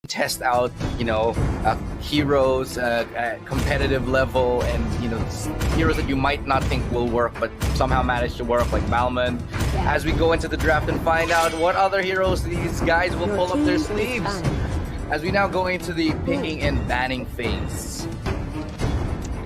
test out, heroes at competitive level, and heroes that you might not think will work, but somehow manage to work, like Balmond. Yeah. As we go into the draft and find out what other heroes these guys will pull up their sleeves. As we now go into the picking and banning phase.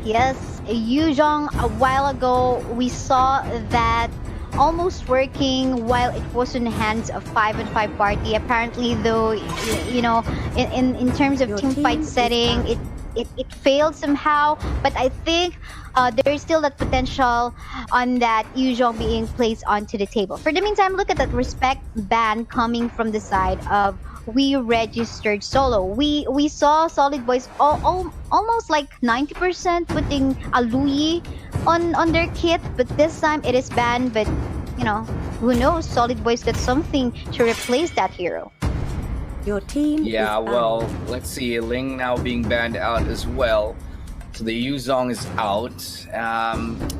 Yes, Yuzhong, a while ago, we saw that almost working while it was in the hands of 5-on-5 party. Apparently, though, in terms of team fight setting, it failed somehow. But I think there is still that potential on that Yuzhong being placed onto the table. For the meantime, look at that respect ban coming from the side of We Registered Solo. We saw Solid Boys almost like 90% putting a Luyi on their kit, but this time it is banned. But who knows? Solid Boys got something to replace that hero. Your team. Yeah, well, let's see. Ling now being banned out as well. So the Yuzhong is out.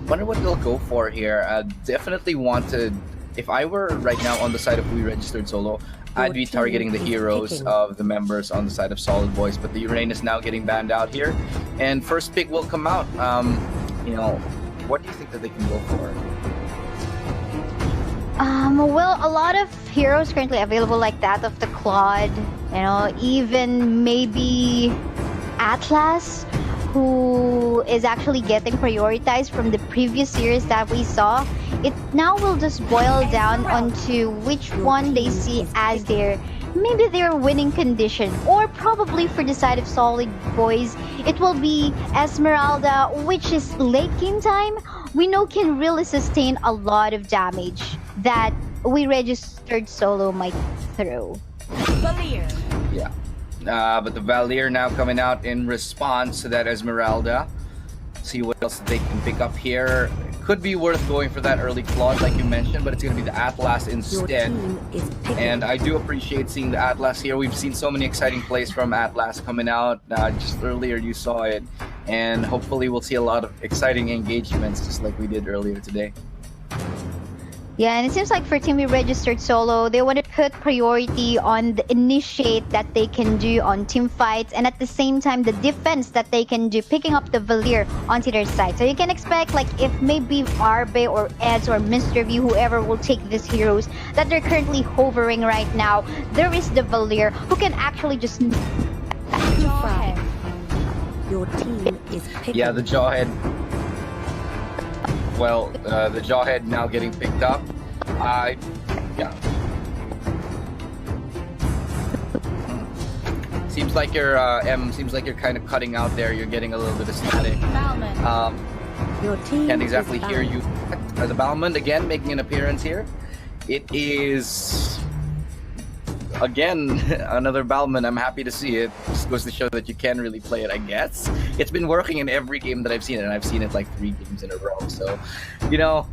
Wonder what they'll go for here. Definitely want to. If I were right now on the side of We Registered Solo, I'd be targeting the heroes of the members on the side of Solid Boys, but the Uranus now getting banned out here, and first pick will come out. What do you think that they can go for? Well, a lot of heroes currently available, like that of the Claude, even maybe Atlas, who is actually getting prioritized from the previous series that we saw. It now will just boil down onto which one they see as their winning condition, or probably for the side of Solid Boys, it will be Esmeralda, which is late game time. We know can really sustain a lot of damage that We Registered Solo might throw. Yeah. But the Valier now coming out in response to that Esmeralda. See what else they can pick up here. Could be worth going for that early Claude, like you mentioned, but it's going to be the Atlas instead. And I do appreciate seeing the Atlas here. We've seen so many exciting plays from Atlas coming out. Just earlier you saw it. And hopefully we'll see a lot of exciting engagements, just like we did earlier today. Yeah, and it seems like for Team We Registered Solo, they want to put priority on the initiate that they can do on team fights, and at the same time, the defense that they can do, picking up the Valier onto their side. So you can expect, like, if maybe Arbe or Eds or Mr. V, whoever will take these heroes that they're currently hovering right now, there is the Valier who can actually just... Your team is picking. Yeah, the Jawhead. Well, the Jawhead now getting picked up. Yeah. Seems like you're Seems like you're kind of cutting out there. You're getting a little bit of static. Your team can't exactly hear you. The Balmond again making an appearance here. It is again another Balmond. I'm happy to see it. Just goes to show that you can really play it, I guess. It's been working in every game that I've seen it, and I've seen it like 3 games in a row. So,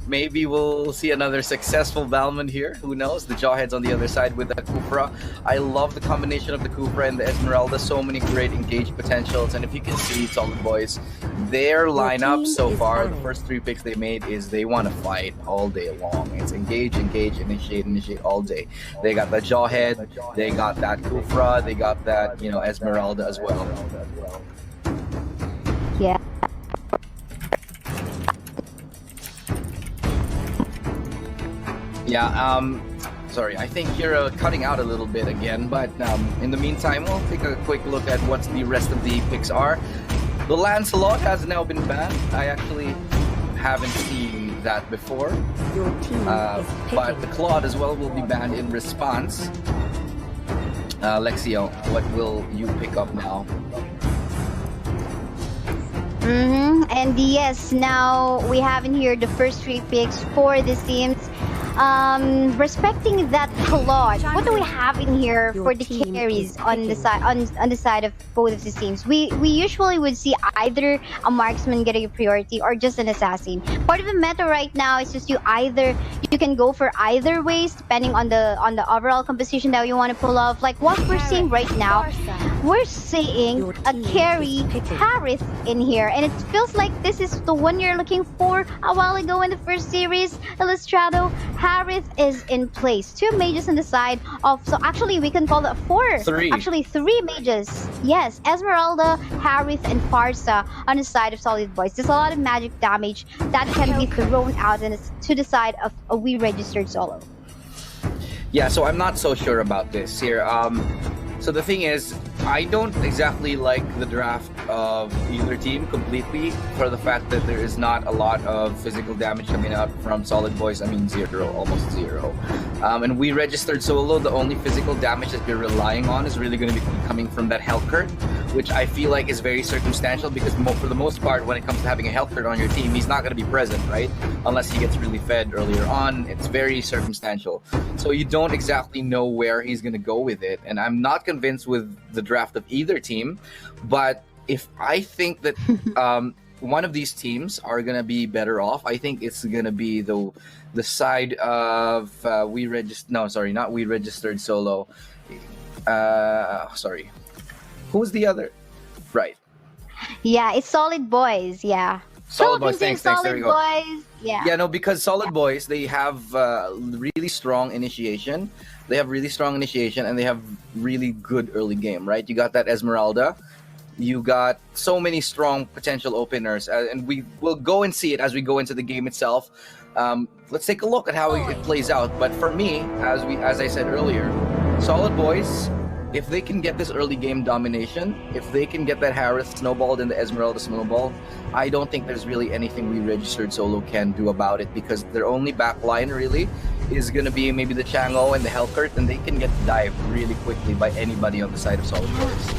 maybe we'll see another successful Balmond here. Who knows? The Jawhead's on the other side with the Kufra. I love the combination of the Kufra and the Esmeralda. So many great engage potentials. And if you can see, Solid Boys, their lineup so far, the first 3 picks they made is they want to fight all day long. It's engage, initiate all day. They got the Jawhead, they got that Kufra, they got that, Esmeralda as well. Yeah. Yeah, sorry, I think you're cutting out a little bit again, but in the meantime, we'll take a quick look at what the rest of the picks are. The Lancelot has now been banned. I actually haven't seen that before. Your team is but the Claude as well will be banned in response. Lexio, what will you pick up now? And yes, now we have in here the first 3 picks for the teams. Respecting that Claude, what do we have in here for the carries on the side of both of the teams? We usually would see either a marksman getting a priority or just an assassin. Part of the meta right now is just you can go for either ways depending on the overall composition that you want to pull off. Like what we're seeing right now, we're seeing Your a team carry is picking. Harris in here, and it feels like this is the one you're looking for. A while ago in the first series, Illustrado, Harris is in place. 2 mages on the side of, so actually we can call that 4. Three. Actually 3 mages. Yes, Esmeralda, Harith, and Farsa on the side of Solid Boys. There's a lot of magic damage that can be thrown out and it's to the side of a we registered solo. Yeah, so I'm not so sure about this here. So the thing is, I don't exactly like the draft of either team completely for the fact that there is not a lot of physical damage coming out from Solid Boys. I mean, 0, almost 0. And we registered solo, the only physical damage that you're relying on is really going to be coming from that health curt, which I feel like is very circumstantial because for the most part, when it comes to having a health curt on your team, he's not going to be present, right? Unless he gets really fed earlier on. It's very circumstantial. So you don't exactly know where he's going to go with it. And I'm not convinced with the draft of either team, but if I think that one of these teams are gonna be better off, I think it's gonna be the side of not we registered solo. Sorry, who's the other? Right. Yeah, it's Solid Boys. Yeah. Solid Boys. Philippine team, Thanks. There Solid we go. Boys. Yeah. Yeah, no, because Solid Boys, they have really strong initiation. They have really strong initiation and they have really good early game, right? You got that Esmeralda. You got so many strong potential openers. And we will go and see it as we go into the game itself. Let's take a look at how it plays out. But for me, as I said earlier, Solid Boys, if they can get this early game domination, if they can get that Harris snowballed and the Esmeralda snowball, I don't think there's really anything we registered solo can do about it because their only back line really is going to be maybe the Chango and the Hellcurt, and they can get dived really quickly by anybody on the side of Solid Boys.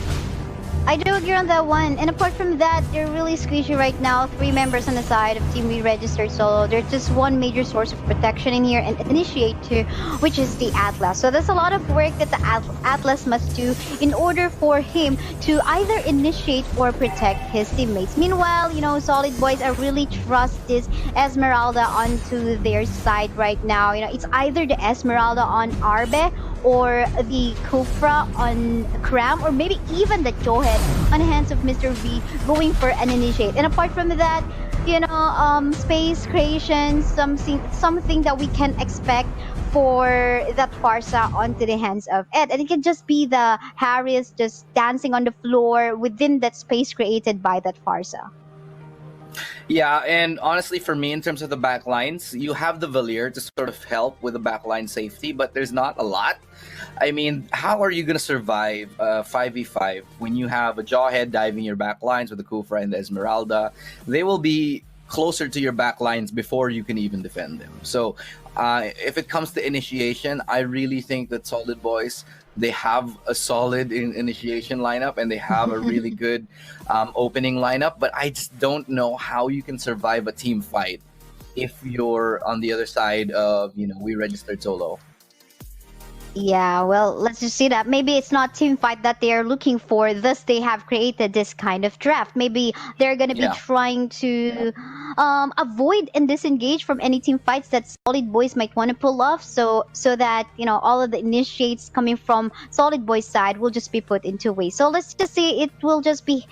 I do agree on that one. And apart from that, they're really squishy right now. 3 members on the side of Team We Registered Solo. There's just one major source of protection in here and initiate 2, which is the Atlas. So there's a lot of work that the Atlas must do in order for him to either initiate or protect his teammates. Meanwhile, you know, Solid Boys are really trust this Esmeralda onto their side right now. You know, it's either the Esmeralda on Arbe or the Kufra on Kram, or maybe even the Johet on the hands of Mr. V going for an initiate. And apart from that, you know, space creation, something that we can expect for that Farsa onto the hands of Ed. And it can just be the Harris just dancing on the floor within that space created by that Farsa. Yeah, and honestly, for me, in terms of the backlines, you have the Valier to sort of help with the backline safety, but there's not a lot. I mean, how are you going to survive 5v5 when you have a Jawhead diving your backlines with the Kufra and the Esmeralda? They will be closer to your backlines before you can even defend them. So if it comes to initiation, I really think that Solid Boys, they have a solid initiation lineup and they have a really good opening lineup, but I just don't know how you can survive a team fight if you're on the other side of, you know, we registered solo. Yeah, well, let's just see that. Maybe it's not team fight that they are looking for, thus they have created this kind of draft. Maybe they're going to be trying to avoid and disengage from any team fights that Solid Boys might want to pull off, so that, you know, all of the initiates coming from Solid Boys side will just be put into waste. So let's just say it will just be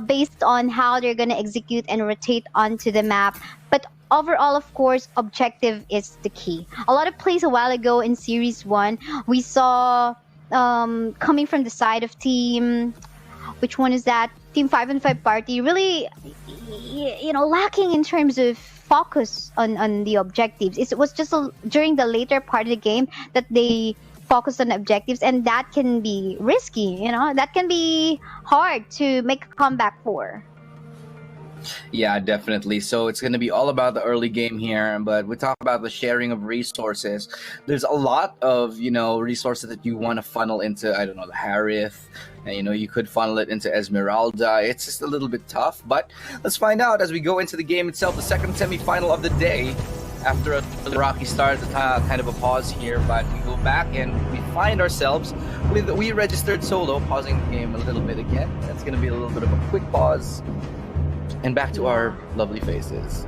based on how they're going to execute and rotate onto the map. But overall, of course, objective is the key. A lot of plays a while ago in Series 1, we saw coming from the side of team, which one is that? Team 5 and 5 party, really, you know, lacking in terms of focus on the objectives. It was just during the later part of the game that they focused on objectives, and that can be risky, you know, that can be hard to make a comeback for. Yeah, definitely. So it's going to be all about the early game here, but we talk about the sharing of resources. There's a lot of, you know, resources that you want to funnel into, I don't know, the Harith, and, you know, you could funnel it into Esmeralda. It's just a little bit tough, but let's find out as we go into the game itself, the second semifinal of the day. After a rocky start, kind of a pause here, but we go back and we find ourselves with We Registered Solo, pausing the game a little bit again. That's going to be a little bit of a quick pause. And back to our lovely faces.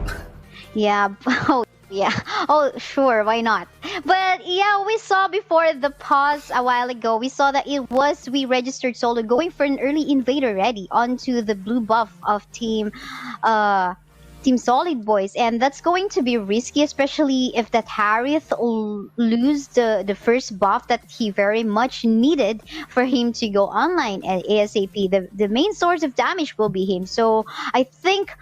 Yeah. Oh, Yeah. Oh, sure. Why not? But yeah, we saw before the pause a while ago. We saw that it was we registered solo going for an early invade already onto the blue buff of uh, Team Solid Boys, and that's going to be risky, especially if that Harith lose the first buff that he very much needed for him to go online at ASAP. The main source of damage will be him. So I think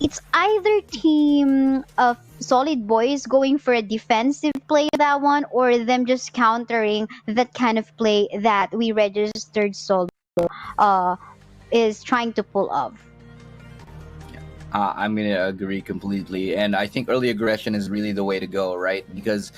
it's either team of Solid Boys going for a defensive play that one, or them just countering that kind of play that we registered solo uh, is trying to pull off. I'm gonna agree completely, and I think early aggression is really the way to go, right? Because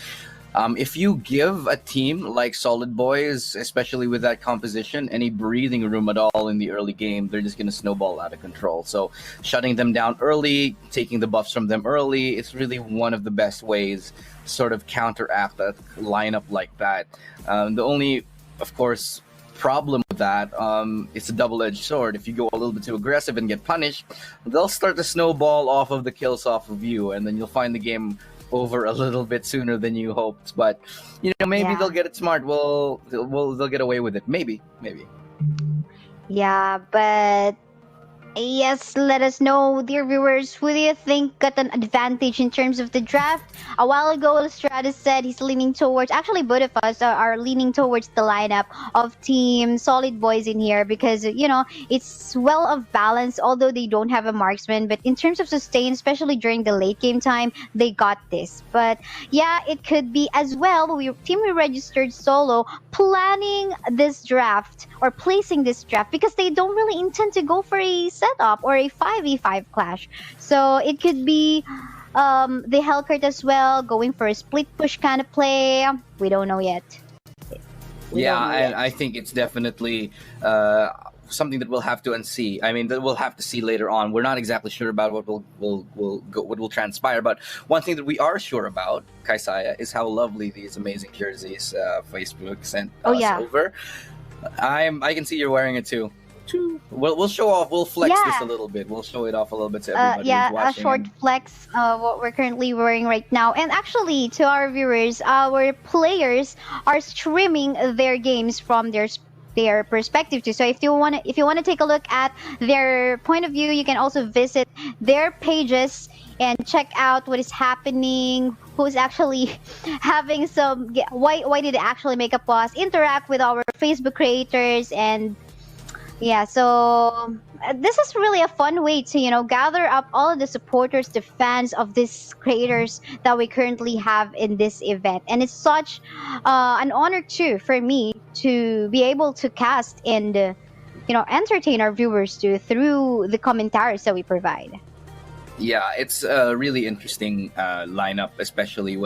if you give a team like Solid Boys, especially with that composition, any breathing room at all in the early game, they're just gonna snowball out of control. So shutting them down early, taking the buffs from them early, it's really one of the best ways to sort of counteract a lineup like that. The only, of course, problem with that, it's a double-edged sword. If you go a little bit too aggressive and get punished, they'll start to snowball off of the kills off of you, and then you'll find the game over a little bit sooner than you hoped. But maybe they'll get it smart. They'll get away with it. Maybe. Yeah, but yes, let us know, dear viewers, who do you think got an advantage in terms of the draft? A while ago, Stratus said he's leaning towards, actually both of us are leaning towards the lineup of Team Solid Boys in here because, it's well of balance, although they don't have a marksman. But in terms of sustain, especially during the late game time, they got this. But yeah, it could be as well, we registered solo planning this draft or placing this draft because they don't really intend to go for a setup or a 5v5 clash. So it could be the Hellcurt as well, going for a split push kind of play. We don't know yet. And I think it's definitely something that we'll have to see. I mean, that we'll have to see later on. We're not exactly sure about what will transpire, but one thing that we are sure about, Kaisaya, is how lovely these amazing jerseys Facebook sent us over. I can see you're wearing it too. We'll show off. We'll flex this a little bit. We'll show it off a little bit to everybody who's watching. A short flex. What we're currently wearing right now, and actually to our viewers, our players are streaming their games from their perspective too. So if you want to take a look at their point of view, you can also visit their pages and check out what is happening, who's actually having some, why did they actually make a pause, interact with our Facebook creators, and yeah, so this is really a fun way to, gather up all of the supporters, the fans of these creators that we currently have in this event. And it's such an honor too for me to be able to cast and, entertain our viewers too through the commentaries that we provide. Yeah, it's a really interesting lineup, especially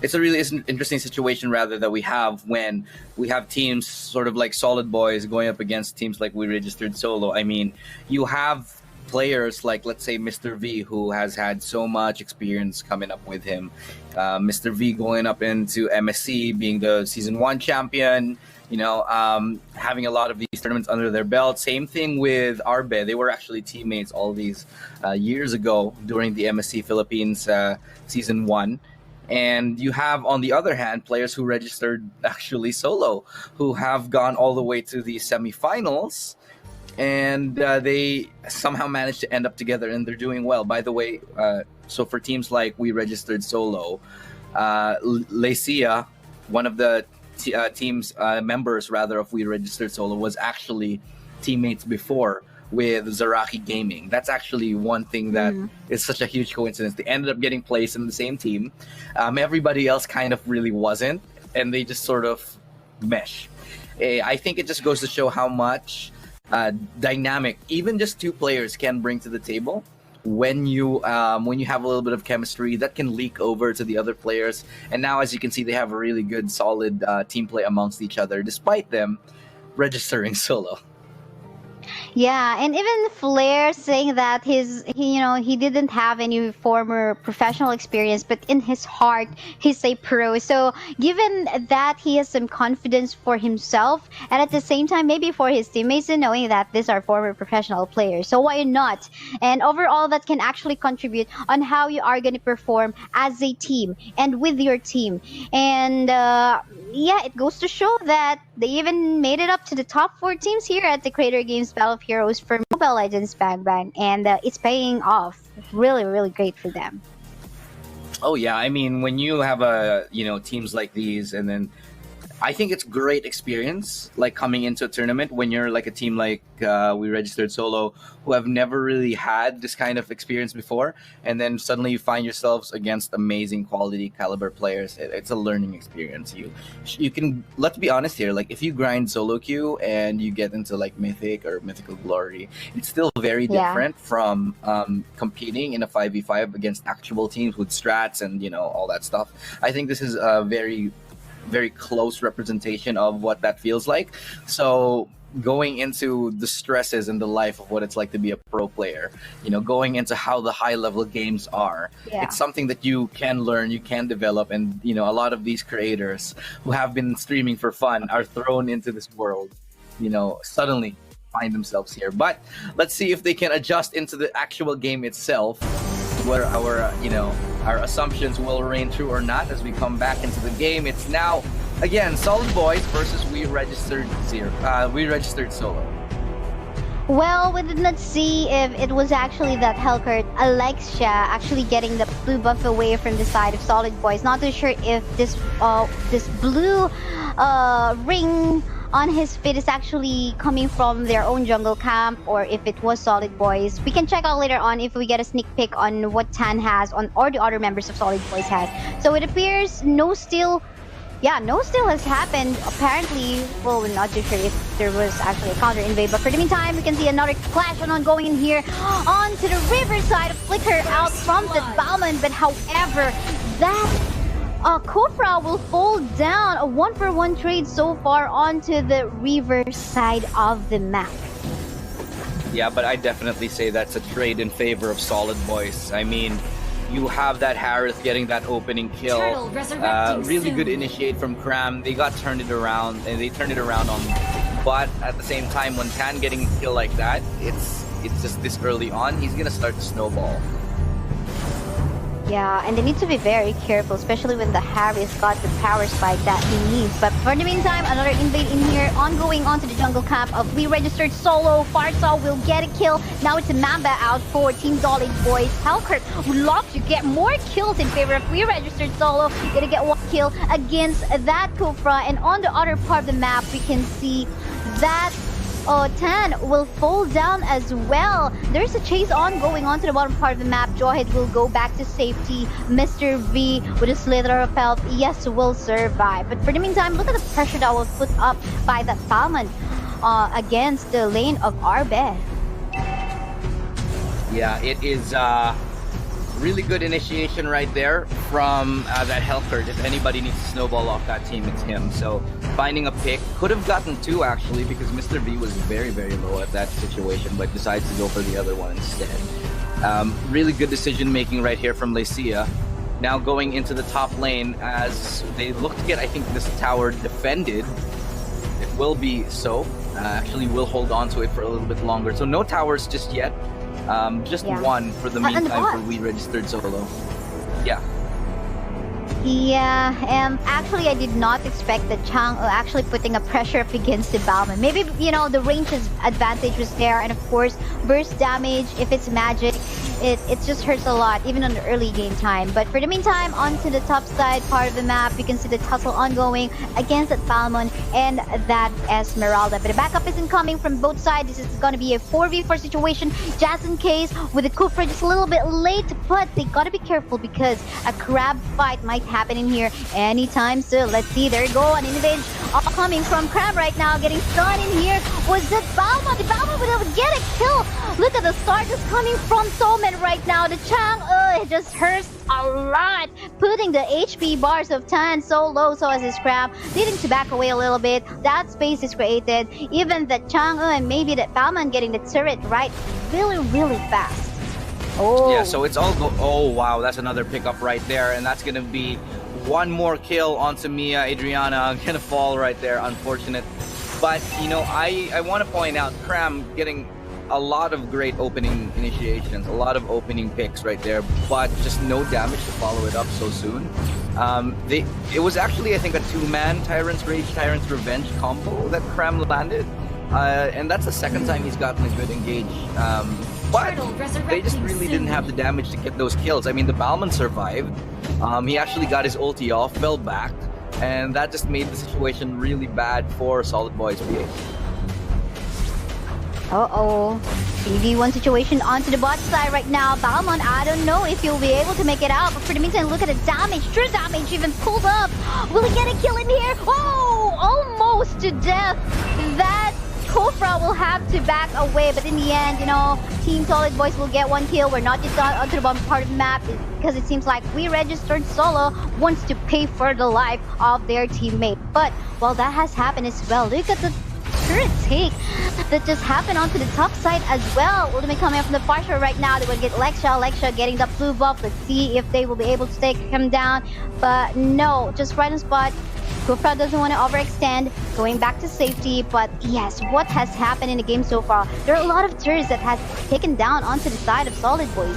it's a really interesting situation rather that we have when we have teams sort of like Solid Boys going up against teams like we registered solo. I mean, you have players like, let's say, Mr. V, who has had so much experience coming up with him. Mr. V going up into MSC, being the Season 1 champion, having a lot of these tournaments under their belt. Same thing with Arbe. They were actually teammates all these years ago during the MSC Philippines Season 1. And you have, on the other hand, players who registered actually solo, who have gone all the way to the semifinals, and they somehow managed to end up together, and they're doing well. By the way, so for teams like we registered solo, Lecia, one of the team's members rather of we registered solo, was actually teammates before with Zaraki Gaming. That's actually one thing that is such a huge coincidence. They ended up getting placed in the same team. Everybody else kind of really wasn't, and they just sort of mesh. I think it just goes to show how much dynamic even just two players can bring to the table. When you have a little bit of chemistry, that can leak over to the other players. And now, as you can see, they have a really good, solid team play amongst each other, despite them registering solo. Yeah, and even Flair saying that he didn't have any former professional experience, but in his heart, he's a pro. So, given that he has some confidence for himself, and at the same time, maybe for his teammates, and knowing that these are former professional players, so why not? And overall, that can actually contribute on how you are going to perform as a team and with your team. And yeah, it goes to show that they even made it up to the top 4 teams here at the Creator Games Battle of Heroes for Mobile Legends Bang Bang, and it's paying off. Really, really great for them. Oh yeah, I mean, when you have teams like these, and then I think it's great experience, like coming into a tournament when you're like a team like We Registered Solo, who have never really had this kind of experience before, and then suddenly you find yourselves against amazing quality caliber players. It's a learning experience. You can, let's be honest here, like if you grind solo queue and you get into like Mythic or Mythical Glory, it's still very different from competing in a 5v5 against actual teams with strats and all that stuff. I think this is a very close representation of what that feels like. So going into the stresses and the life of what it's like to be a pro player, going into how the high level games are, it's something that you can learn, you can develop, and a lot of these creators who have been streaming for fun are thrown into this world, suddenly find themselves here. But let's see if they can adjust into the actual game itself, where our assumptions will reign true or not as we come back into the game. It's now again Solid Boyz versus We Registered Solo. Well, we did not see if it was actually that Hellcurt Alexia actually getting the blue buff away from the side of Solid Boyz. Not too sure if this blue ring on his feet is actually coming from their own jungle camp, or if it was Solid Boyz. We can check out later on if we get a sneak peek on what Tan has or the other members of Solid Boyz has. So it appears no steal has happened. Apparently, well, we're not too sure if there was actually a counter invade, but for the meantime, we can see another clash on ongoing in here onto the river side of Flicker out from the Balmond. But however, that Kofra will fall down. A 1-for-1 trade so far onto the river side of the map. Yeah, but I definitely say that's a trade in favor of Solid Boyz. I mean, you have that Harith getting that opening kill. Really good initiate from Cram. They turned it around on me. But at the same time, when Tan getting a kill like that, it's just this early on, he's gonna start to snowball. Yeah, and they need to be very careful, especially when the Harry's got the power spike that he needs. But for the meantime, another invade in here, ongoing onto the jungle camp of We Registered Solo. Farsaw will get a kill. Now it's a Mamba out for Team Solid Boyz. Hellcurt would love to get more kills in favor of We Registered Solo. Gonna get 1 kill against that Kofra. And on the other part of the map, we can see that Tan will fall down as well. There's a chase ongoing onto the bottom part of the map. Jawhead will go back to safety. Mr. V with a slither of health, yes, will survive. But for the meantime, look at the pressure that was put up by that Falmon against the lane of Arbe. Yeah, it is really good initiation right there from that Hellcurt. If anybody needs to snowball off that team, it's him. So finding a pick, could have gotten 2 actually, because Mr. V was very, very low at that situation, but decides to go for the other one instead. Really good decision making right here from Lycia. Now going into the top lane as they look to get, I think, this tower defended. It will be so. Actually, we'll hold on to it for a little bit longer. So no towers just yet. Just one for the meantime for We Registered Solo. Yeah. Yeah, actually I did not expect that Chang actually putting a pressure up against the Balmond. Maybe, the range's advantage was there, and of course, burst damage, if it's magic, it just hurts a lot, even on the early game time. But for the meantime, onto the top side part of the map, you can see the tussle ongoing against that Balmond and that Esmeralda. But the backup isn't coming from both sides. This is going to be a 4v4 situation. Just in case, with the Kufra just a little bit late, but they got to be careful because a crab fight might happen in here anytime soon. Let's see, there you go, an invade all coming from Cram right now, getting stunned in here. Was it Balma? The Balma would get a kill. Look at the start just coming from Solman right now. The Chang, it just hurts a lot, putting the HP bars of Tan so low, so as his Cram, needing to back away a little bit. That space is created. Even the Chang and maybe that Balman getting the turret right really, really fast. Oh. Yeah, so it's all oh wow, that's another pickup right there, and that's gonna be one more kill onto Mia. Adriana gonna fall right there, unfortunate. But you know, I want to point out Cram getting a lot of great opening initiations, a lot of opening picks right there, but just no damage to follow it up so soon. It was actually, I think, a two-man Tyrant's Rage, Tyrant's Revenge combo that Cram landed, and that's the second time he's gotten a good engage. But they just really didn't have the damage to get those kills. I mean, the Balman survived. He actually got his ulti off, fell back, and that just made the situation really bad for Solid Boyz PH. Uh-oh. 3v1 situation onto the bot side right now. Balmon, I don't know if you'll be able to make it out, but for the meantime, look at the damage. True damage even pulled up. Will he get a kill in here? Oh, almost to death. That Kofra will have to back away, but in the end, you know, Team Solid Boyz will get one kill. We're not just onto the bottom part of the map because it seems like we registered solo wants to pay for the life of their teammate. But while that has happened as well, look at the turret take that just happened onto the top side as well. Ultimate coming up from the far shore right now. They will get Lexia getting the blue buff. Let's see if they will be able to take him down. But no, just right on spot. Kufra doesn't want to overextend, going back to safety. But yes, what has happened in the game so far? There are a lot of turrets that has taken down onto the side of Solid Boyz.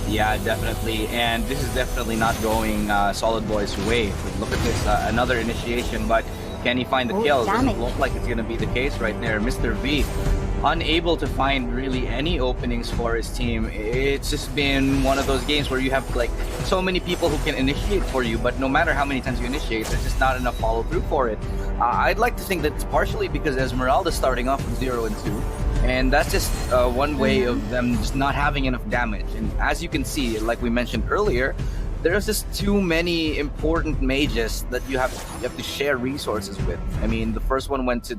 Yeah, definitely, and this is definitely not going Solid Boyz' way. Look at this, another initiation, but can he find the kill? Doesn't look like it's gonna be the case right there. Mr. V, unable to find really any openings for his team. It's just been one of those games where you have like so many people who can initiate for you, but no matter how many times you initiate, there's just not enough follow through for it. I'd like to think that it's partially because Esmeralda's starting off with 0 and 2, and that's just one way of them just not having enough damage. And as you can see, like we mentioned earlier, there's just too many important mages that you have to share resources with. I mean, the first one went to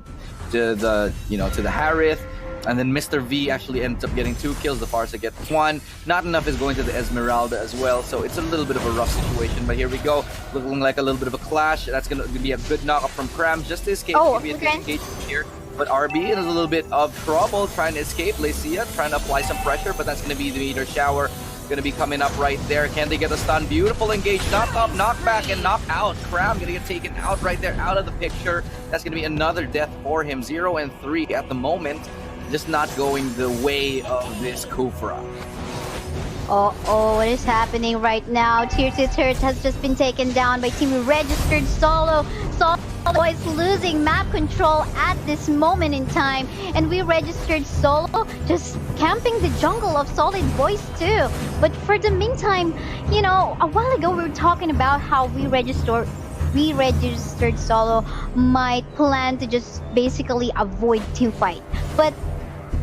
the Harith, and then Mr. V actually ends up getting 2 kills. The Farsa gets 1. Not enough is going to the Esmeralda as well, so it's a little bit of a rough situation. But here we go, looking like a little bit of a clash. That's going to be a good knock-up from Cram just to escape. Maybe a disengagement here. But RB is a little bit of trouble trying to escape. Lecia trying to apply some pressure, but that's going to be the meteor shower. Going to be coming up right there. Can they get the stun? Beautiful engage. Knock up, knock back, and knock out. Cram going to get taken out right there, out of the picture. That's going to be another death for him. 0 and 3 at the moment. Just not going the way of this Kufra. Uh-oh, what is happening right now? Tier 2 turret has just been taken down by Team Registered Solo. Solid Boyz losing map control at this moment in time. And we Registered Solo just camping the jungle of Solid Boyz too. But for the meantime, you know, a while ago we were talking about how we Registered Solo might plan to just basically avoid team fight. But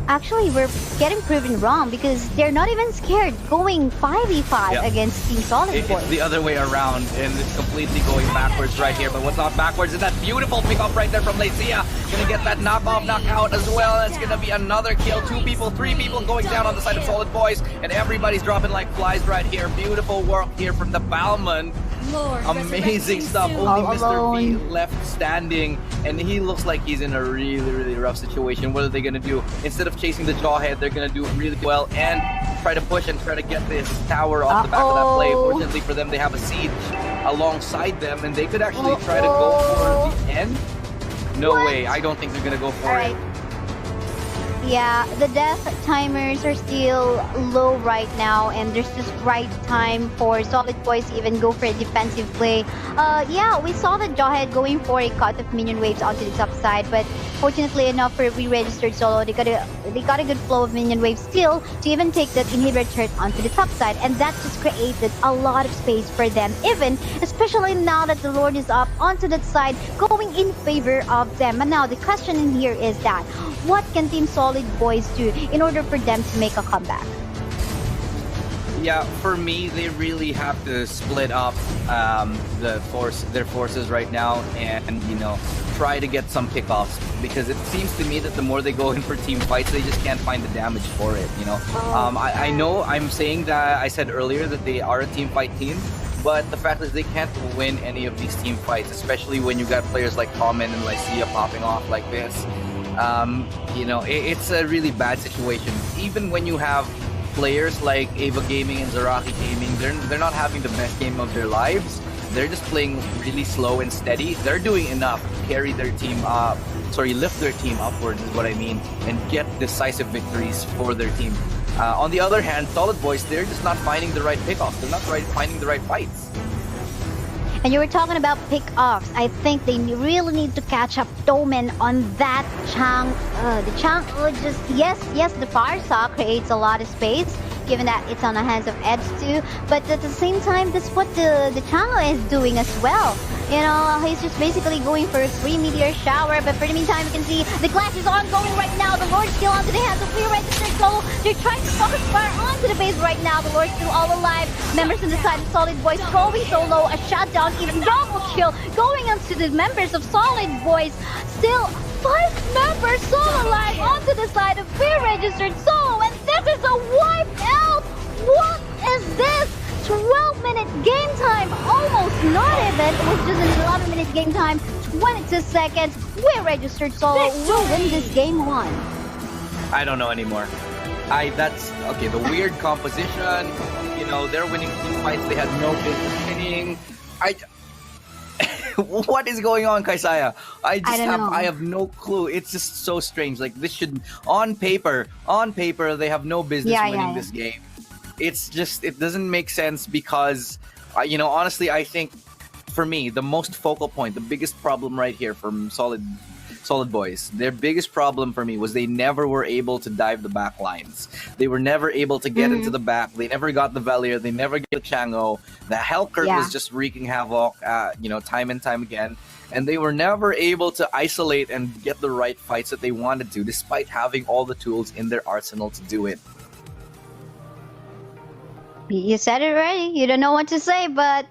actually, we're getting proven wrong because they're not even scared going 5v5 against Team Solid Boyz. It's the other way around, and it's completely going backwards right here. But what's not backwards is that beautiful pick-up right there from Lecia. Gonna get that knock-off, knock-out as well. That's gonna be another kill. 2 people, 3 people going down on the side of Solid Boyz, and everybody's dropping like flies right here. Beautiful work here from the Balman. Amazing stuff. Only Mr. V left standing, and he looks like he's in a really, really rough situation. What are they gonna do? Instead of chasing the Jawhead, they're gonna do really well and try to push and try to get this tower off the back of that play. Fortunately for them, they have a siege alongside them, and they could actually try to go for the end. No way. I don't think they're gonna go for it. Yeah, the death timers are still low right now, and there's just right time for Solid Boyz to even go for a defensive play. Yeah, we saw the Jawhead going for a cut of minion waves onto the top side, but fortunately enough for re-registered Solo, they got a good flow of minion waves still to even take that inhibitor turret onto the top side, and that just created a lot of space for them, especially now that the Lord is up onto that side, going in favor of them. And now the question in here is that, what can Team Solid Boyz do in order for them to make a comeback? Yeah, for me, they really have to split up their forces right now, and try to get some kickoffs, because it seems to me that the more they go in for team fights, they just can't find the damage for it. I know I'm saying that I said earlier that they are a team fight team, but the fact is they can't win any of these team fights, especially when you got players like Common and Lycia popping off like this. It's a really bad situation. Even when you have players like Ava Gaming and Zaraki Gaming, they're not having the best game of their lives. They're just playing really slow and steady. They're doing enough to carry their team lift their team upwards is what I mean, and get decisive victories for their team. On the other hand, Solid Boys, they're just not finding the right pickoffs. They're not finding the right fights. And you were talking about pick-offs. I think they really need to catch up Domen on that Chang. The Chang yes, the fire saw creates a lot of space, given that it's on the hands of Eds too. But at the same time, that's what the Chango is doing as well. He's just basically going for a free meteor shower. But for the meantime, you can see the clash is ongoing right now. The Lord's still onto the hands of Clear Registered Solo. They're trying to focus fire onto the base right now. The Lord's still all alive. Members on the side of Solid Boys throwing Solo a shutdown, even double kill going onto the members of Solid Boys. Still 5 members solo alive onto the side of Clear Registered Solo, and this is a wipe out. What is this? 12-minute game time, almost not even. It was just an 11-minute game time, 22 seconds. Clear Registered Solo will win this game 1. I don't know anymore. That's okay. The weird composition. They're winning team fights they had no business winning. What is going on, Kaisaya? I have no clue. It's just so strange. Like, this should, on paper, they have no business winning this game. It's just, it doesn't make sense because, honestly, I think for me, the most focal point, the biggest problem right here from Solid Boys, their biggest problem for me was they never were able to dive the back lines. They were never able to get into the back. They never got the Valier. They never get the Chango. The Hellcurt was just wreaking havoc, time and time again. And they were never able to isolate and get the right fights that they wanted to, despite having all the tools in their arsenal to do it. You said it already. You don't know what to say, but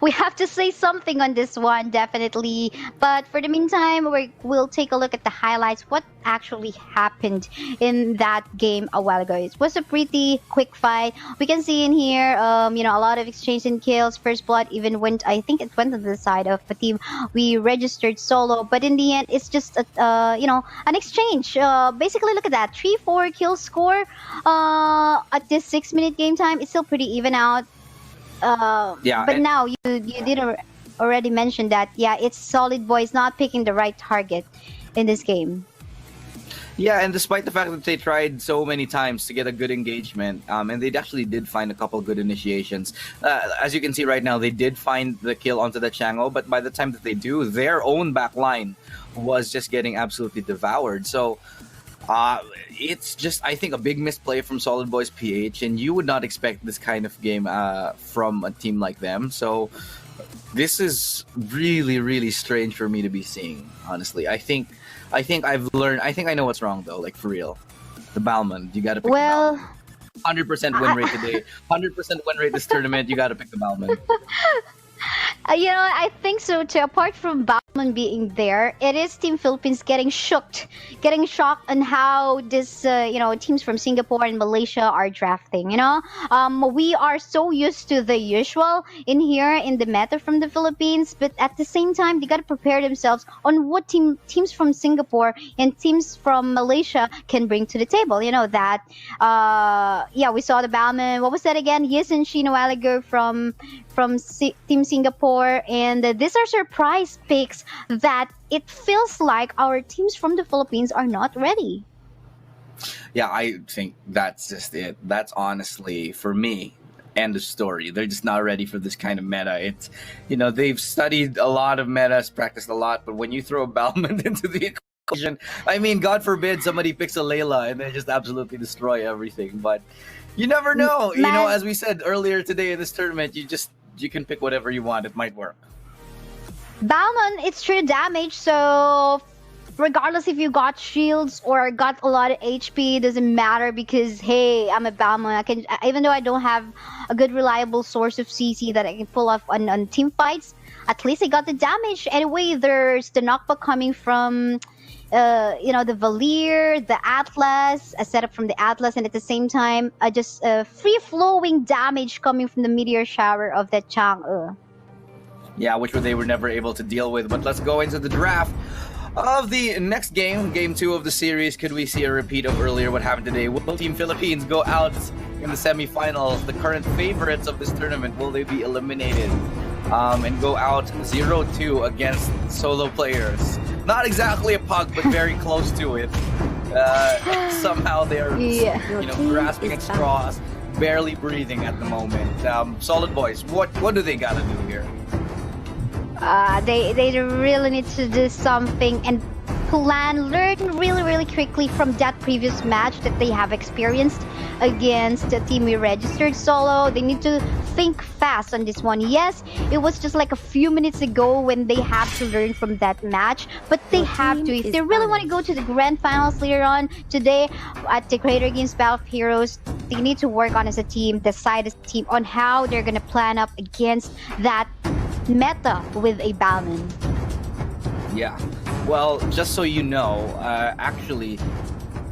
we have to say something on this one, definitely. But for the meantime, we'll take a look at the highlights. What actually happened in that game a while ago? It was a pretty quick fight. We can see in here, a lot of exchange and kills. First blood even went, I think it went on the side of the team. We registered Solo, but in the end, it's just an exchange. Basically, look at that, 3-4 kill score. At this 6-minute game time, it's still pretty even out. But now you did already mention that it's Solid Boys not picking the right target in this game. Yeah, and despite the fact that they tried so many times to get a good engagement, and they actually did find a couple good initiations. As you can see right now, they did find the kill onto the Chango, but by the time that they do, their own back line was just getting absolutely devoured. So it's just, I think, a big misplay from Solid Boys PH, and you would not expect this kind of game from a team like them. So this is really, really strange for me to be seeing, honestly. I think I've learned. I think I know what's wrong, though. Like, for real, the Balmond. You got to pick the Balmond. 100% win rate today. 100% win rate this tournament. You got to pick the Balmond. I think so too. Apart from Bauman being there, it is Team Philippines getting shocked on how this, teams from Singapore and Malaysia are drafting. We are so used to the usual in here in the meta from the Philippines, but at the same time, they got to prepare themselves on what teams from Singapore and teams from Malaysia can bring to the table. We saw the Bauman. What was that again? Yes, and Shino a while ago from Team Singapore, and these are surprise picks that it feels like our teams from the Philippines are not ready. Yeah, I think that's just it. That's honestly, for me, end of story. They're just not ready for this kind of meta. It's, they've studied a lot of metas, practiced a lot, but when you throw a Balmond into the equation, I mean, God forbid somebody picks a Layla and they just absolutely destroy everything. But you never know. As we said earlier today in this tournament, you can pick whatever you want. It might work. Balmond, it's true damage, so regardless if you got shields or got a lot of HP, doesn't matter because hey, I'm a Balmond. Even though I don't have a good reliable source of CC that I can pull off on team fights, at least I got the damage. Anyway, there's the knockback coming from the Valier, the Atlas, a setup from the Atlas, and at the same time, just free-flowing damage coming from the meteor shower of that Chang'e. Yeah, which they were never able to deal with. But let's go into the draft of the next game, game 2 of the series. Could we see a repeat of earlier what happened today? Will Team Philippines go out in the semifinals? The current favorites of this tournament, will they be eliminated and go out 0-2 against solo players? Not exactly a pug, but very close to it. Somehow they are, grasping at straws, barely breathing at the moment. Solid Boys, what do they gotta do here? They really need to do something and learn really quickly from that previous match that they have experienced against the team we registered solo. They need to think fast on this one. Yes, it was just like a few minutes ago when they have to learn from that match, but they have to. If they really want to go to the grand finals later on today at the Creator Games Battle of Heroes, they need to work on as a team, decide as a team on how they're going to plan up against that meta with a Balmond. Yeah, well, just so you know, actually,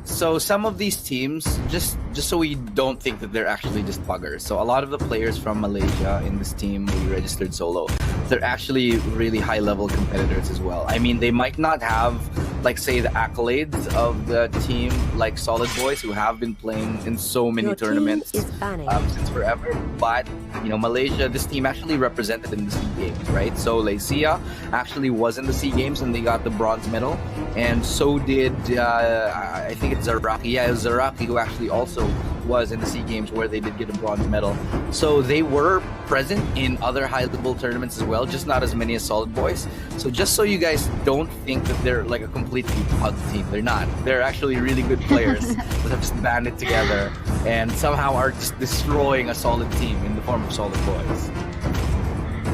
so some of these teams, just so we don't think that they're actually just buggers. So a lot of the players from Malaysia in this team we registered solo, they're actually really high-level competitors as well. I mean, they might not have, like, say, the accolades of the team like Solid Boys, who have been playing in so many tournaments since forever. But, Malaysia, this team actually represented in the SEA Games, right? So Lecia actually was in the SEA Games and they got the bronze medal. And so did, I think it's Zaraki. Yeah, it was Zaraki who actually also was in the SEA Games where they did get a bronze medal. So they were present in other high-level tournaments as well, just not as many as Solid Boys. So just so you guys don't think that they're like a completely pug team, they're not. They're actually really good players that have just banded together and somehow are just destroying a solid team in the form of Solid Boys.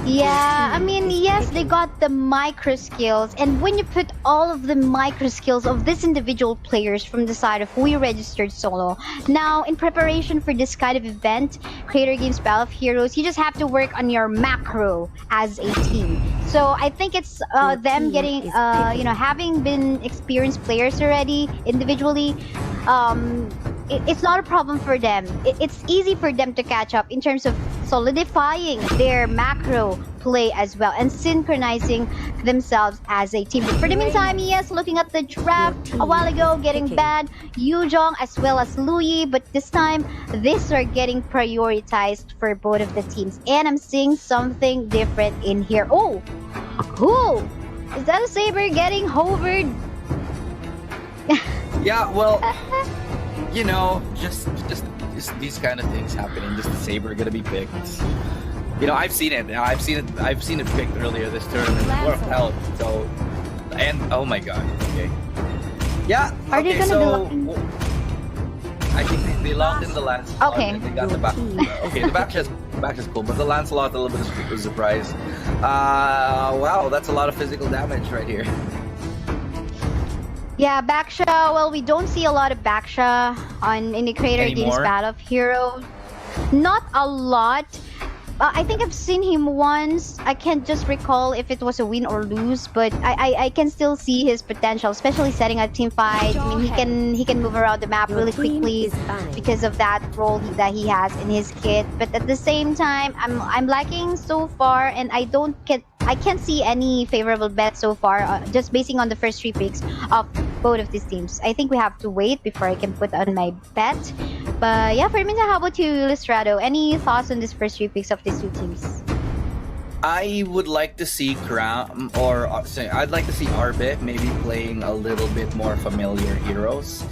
Yeah, I mean, yes, they got the micro skills, and when you put all of the micro skills of these individual players from the side of we registered solo, now in preparation for this kind of event, Creator Games Battle of Heroes, you just have to work on your macro as a team. So I think it's them getting, having been experienced players already individually. It's not a problem for them. It's easy for them to catch up in terms of solidifying their macro play as well and synchronizing themselves as a team. But for the meantime, yes, looking at the draft a while ago, getting banned, Yujong as well as Luyi, but this time, these are getting prioritized for both of the teams. And I'm seeing something different in here. Oh! Who? Is that a Saber getting hovered? Yeah, well... just these kind of things happening. Just the Saber gonna be picked. I've seen it. I've seen it picked earlier this tournament. What hell? So, and oh my god. Okay. Yeah. Are they gonna be locking? I think they locked in the Lancelot. Okay. And they got the back. Okay, the back is cool, but the Lancelot a little bit of a surprise. Wow, that's a lot of physical damage right here. Yeah, Baksha, well, we don't see a lot of Baksha in the Creator Games Battle of Heroes. Not a lot. I think I've seen him once. I can't just recall if it was a win or lose, but I can still see his potential, especially setting up team fights. I mean, he can move around the map really quickly because of that role that he has in his kit. But at the same time, I'm lacking so far, and I can't see any favorable bet so far, just basing on the first 3 picks of both of these teams. I think we have to wait before I can put on my bet. But yeah, for the meantime, how about you, Listrado? Any thoughts on these first 3 picks of these 2 teams? I would like to see I'd like to see Arbe maybe playing a little bit more familiar heroes.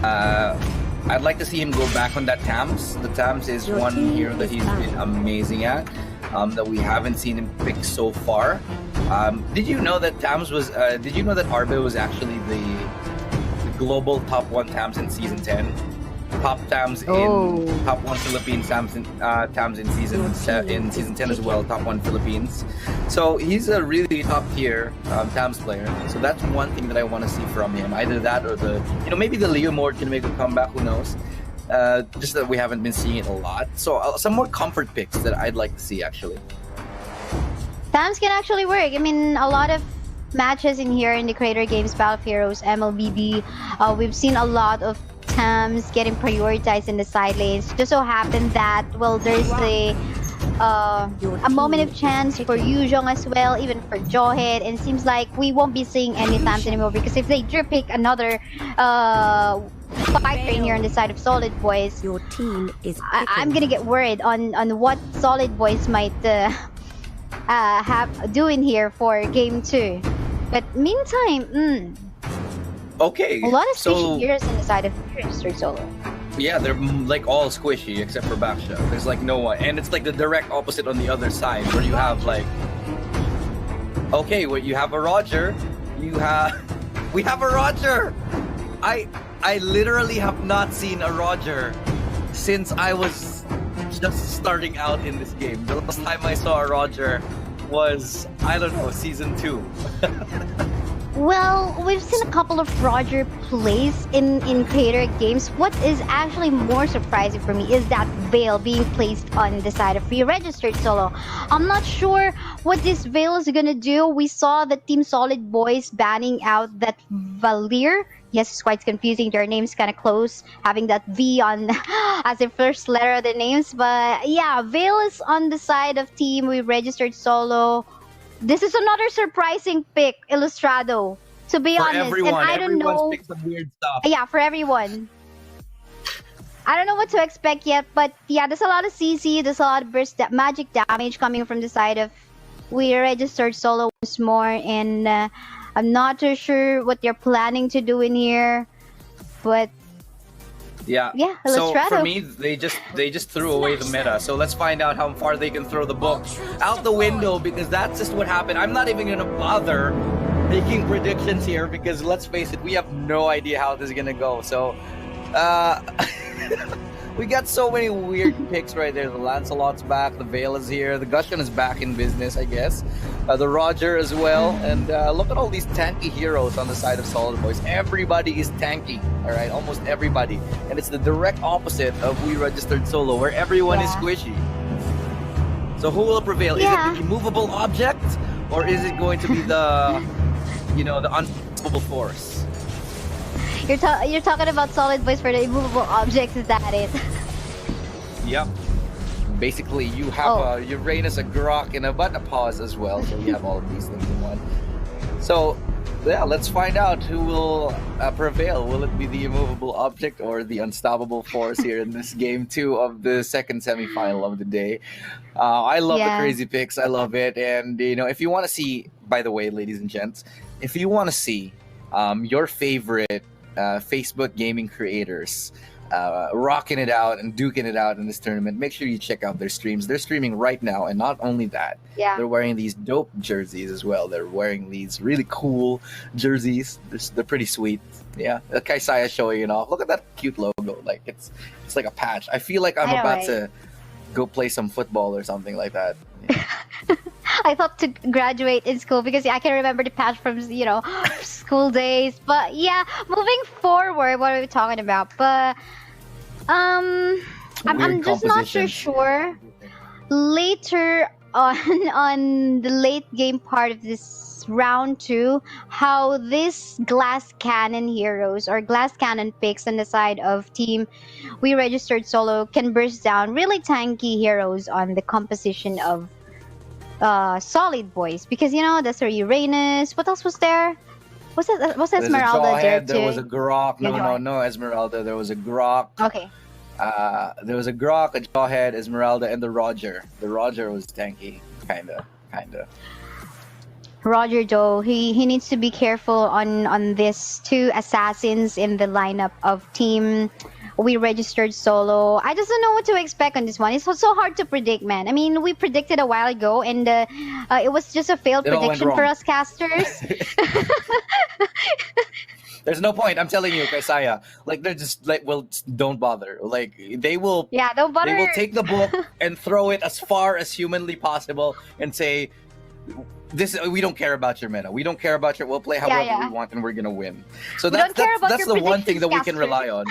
I'd like to see him go back on that Tams. The Tams is one hero that he's been amazing at. That we haven't seen him pick so far. Did you know that Tams was? Did you know that Arbe was actually the global top 1 Tams in season 10? top TAMs in top 1 Philippines TAMs in season 10 as well, top 1 Philippines. So he's a really top tier TAMs player. So that's one thing that I want to see from him. Either that or maybe the Leo Mort can make a comeback. Who knows? Just that we haven't been seeing it a lot. So some more comfort picks that I'd like to see actually. TAMs can actually work. I mean, a lot of matches in here in the Creator Games Battle of Heroes MLBB, we've seen a lot of TAMs getting prioritized in the side lanes. Just so happened that, well, there's a moment of chance for Yuzhong as well, even for Jawhead, and it seems like we won't be seeing any TAMs anymore, because if they drip pick another fighter in here on the side of Solid Boyz, Your team is I'm gonna get worried on what Solid Boyz might have doing here for game 2. But meantime, okay, a lot of squishy heroes on the side of Registered Solo. Yeah, they're like all squishy except for Baksha. There's like no one, and it's like the direct opposite on the other side, where you have like, okay, well, you have a Roger, we have a Roger. I literally have not seen a Roger since I was just starting out in this game. The last time I saw a Roger was, I don't know, season 2. Well, we've seen a couple of Roger plays in Creator Games. What is actually more surprising for me is that Veil being placed on the side of Registered Solo. I'm not sure what this Veil is gonna do. We saw the Team Solid Boyz banning out that Valir. Yes, it's quite confusing. Their names kind of close, having that V on as the first letter of the names. But yeah, Veil is on the side of Team Registered Solo. This is another surprising pick, Illustrado. To be honest, everyone, and I don't know. Picked some weird stuff. Yeah, for everyone. I don't know what to expect yet, but yeah, there's a lot of CC, there's a lot of burst magic damage coming from the side of Registered Solo once more, and I'm not too sure what they're planning to do in here, but yeah. So for me, they just threw away the meta. So let's find out how far they can throw the book out the window, because that's just what happened. I'm not even gonna bother making predictions here, because let's face it, we have no idea how this is gonna go. So we got so many weird picks right there. The Lancelot's back, the Veil is here, the Gushon is back in business, I guess. The Roger as well, and look at all these tanky heroes on the side of Solid Boyz. Everybody is tanky, all right, almost everybody, and it's the direct opposite of Registered Solo, where everyone is squishy. So who will prevail? Is it the immovable object, or is it going to be the, the unstoppable force? You're talking about Solid Boyz for the immovable objects, is that it? Yep. Basically, you have a Uranus, a Grok, and a pause as well. So you have all of these things in one. So, yeah, let's find out who will prevail. Will it be the immovable object or the unstoppable force here in this game 2 of the second semifinal of the day? I love the crazy picks. I love it. And, if you want to see, by the way, ladies and gents, if you want to see your favorite Facebook gaming creators rocking it out and duking it out in this tournament, make sure you check out their streams. They're streaming right now, and not only that, they're wearing these dope jerseys as well. They're wearing these really cool jerseys. They're pretty sweet. Yeah, Kaisaya showing it off. Look at that cute logo. Like it's like a patch. I feel like I'm about to go play some football or something like that. Yeah. I thought to graduate in school, because I can remember the patch from school days. But yeah, moving forward, what are we talking about? But I'm just not so sure. Later on the late game part of this round 2, how this glass cannon heroes or glass cannon picks on the side of Team Registered Solo can burst down really tanky heroes on the composition of Solid Boyz, because that's a Uranus. What else was there? Was Esmeralda there too? There was a Grok. No, Esmeralda. There was a Grok. Okay. There was a Grok, a Jawhead, Esmeralda, and the Roger. The Roger was tanky, kinda. Roger, though, he needs to be careful on these 2 assassins in the lineup of Team Registered Solo. I just don't know what to expect on this one. It's so hard to predict, man. I mean, we predicted a while ago, and it was just a failed prediction for us casters. There's no point. I'm telling you, Kaisaya. Like they're just like, well, don't bother. Like they will. Yeah, don't bother. They will take the book and throw it as far as humanly possible and say, "This we don't care about your meta. We don't care about your. We'll play however we want, and we're gonna win." So We don't care about that's your the one thing that we can predictions, rely on.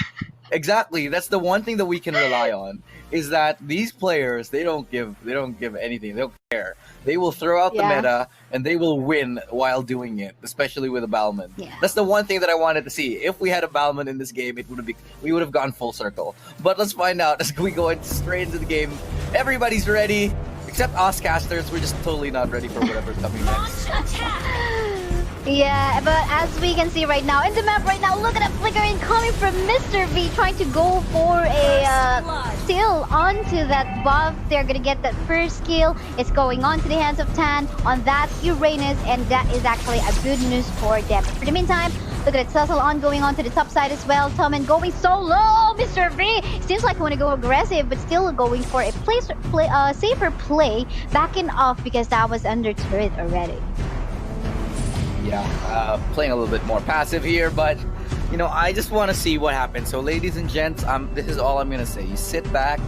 Exactly. That's the one thing that we can rely on is that these players they don't give anything. They don't care. They will throw out the Yeah. meta and they will win while doing it, especially with a Balman. Yeah. That's the one thing that I wanted to see. If we had a Balman in this game, we would have gone full circle. But let's find out as we go straight into the game. Everybody's ready except us casters. We're just totally not ready for whatever's coming next. Yeah, but as we can see right now in the map right now, look at that flickering coming from Mr. V, trying to go for a steal onto that buff. They're gonna get that first kill. It's going on to the hands of Tan on that Uranus, and that is actually a good news for them. For the meantime, look at it, Cecil on going on to the top side as well. Toman going so low. Mr. V seems like he want to go aggressive, but still going for a safer play, backing off because that was under turret already. Yeah, playing a little bit more passive here, but you know, I just want to see what happens. So, ladies and gents, this is all I'm gonna say. You sit back,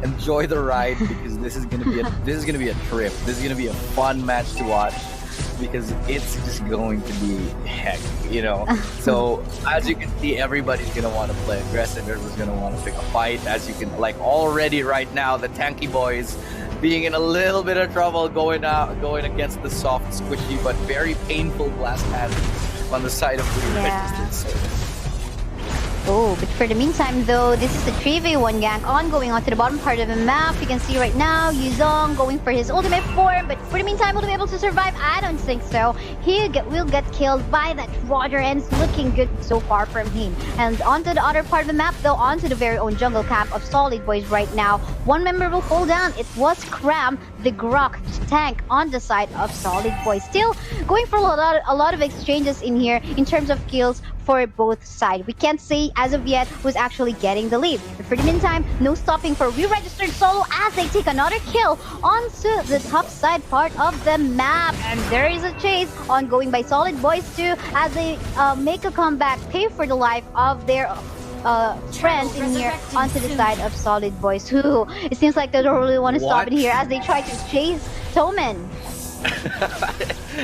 enjoy the ride because this is gonna be a trip. This is gonna be a fun match to watch because it's just going to be heck, you know. So, as you can see, everybody's gonna want to play aggressive. Everyone's gonna want to pick a fight. As you can like already right now, the tanky boys being in a little bit of trouble going against the soft, squishy, but very painful glass hands on the side of the registered service. Oh, but for the meantime though, this is the 3v1 gank going on to the bottom part of the map. You can see right now, Yuzong going for his ultimate form, but for the meantime, will he be able to survive? I don't think so. He will get killed by that Roger, and it's looking good so far from him. And onto the other part of the map though, onto the very own jungle camp of Solid Boys right now. One member will fall down. It was Cram, the Grok tank on the side of Solid Boys. Still going for a lot of exchanges in here in terms of kills for both sides. We can't say as of yet who's actually getting the lead. But for the meantime, no stopping for re-registered solo as they take another kill onto the top side part of the map. And there is a chase ongoing by Solid Boys too as they make a comeback, pay for the life of their friends in here onto the side of Solid Boys, who it seems like they don't really want to stop it here as they try to chase Toman.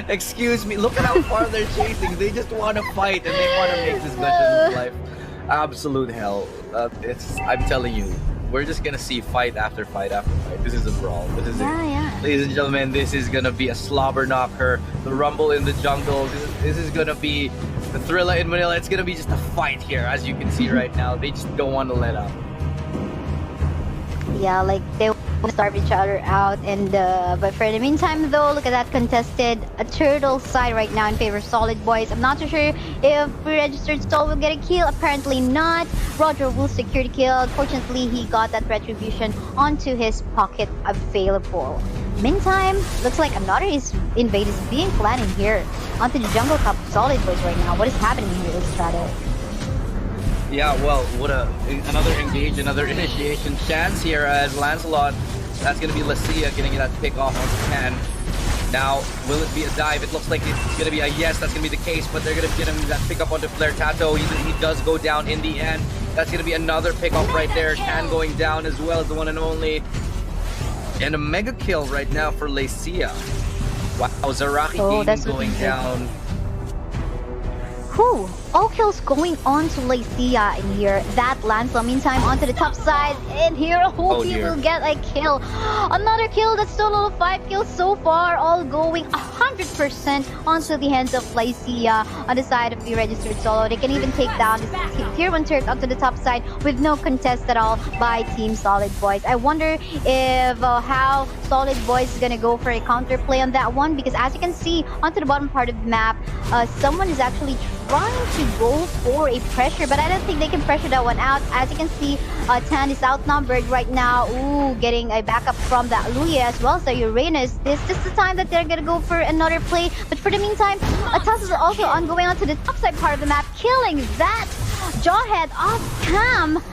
Excuse me, look at how far they're chasing. They just want to fight and they want to make this Legends life absolute hell. I'm telling you, we're just gonna see fight after fight after fight. This is a brawl. This is it. Ladies and gentlemen, this is gonna be a slobber knocker. The rumble in the jungle. This is gonna be the Thrilla in Manila. It's gonna be just a fight here, as you can see right now. They just don't want to let up. Yeah, like they want to starve each other out, and but for the meantime though, look at that contested a turtle side right now in favor of Solid Boys. I'm not too sure if pre-registered Soul will get a kill. Apparently not. Roger will secure the kill. Fortunately, he got that retribution onto his pocket available. Meantime, looks like another invade is being planned in here onto the jungle cup of Solid Boys right now. What is happening here, Illustrator? Yeah, well, what another engage, another initiation chance here as Lancelot. That's going to be Lacia getting that pick off on Tan. Now, will it be a dive? It looks like it's going to be a yes, that's going to be the case, but they're going to get him that pick up onto Flare Tato. He does go down in the end. That's going to be another pick off right there. Tan going down as well as the one and only. And a mega kill right now for Lacia. Wow, Zaraki Gaming going down. Whew, all kills going on to Lacia in here. That Lancelot meantime onto the top side, and here he will get a kill. Another kill, that's total of 5 kills so far, all going 100% onto the hands of Lacia on the side of the registered solo. They can even take down this tier 1 turret onto the top side with no contest at all by Team Solid Boys. I wonder if how Solid Boys is gonna go for a counter play on that one, because as you can see onto the bottom part of the map, someone is actually trying to go for a pressure, but I don't think they can pressure that one out. As you can see, Tan is outnumbered right now. Ooh, getting a backup from that Luya as well as the Uranus. This is the time that they're gonna go for another play, but for the meantime, a toss is also ongoing onto the top side part of the map, killing that Jawhead of Cam.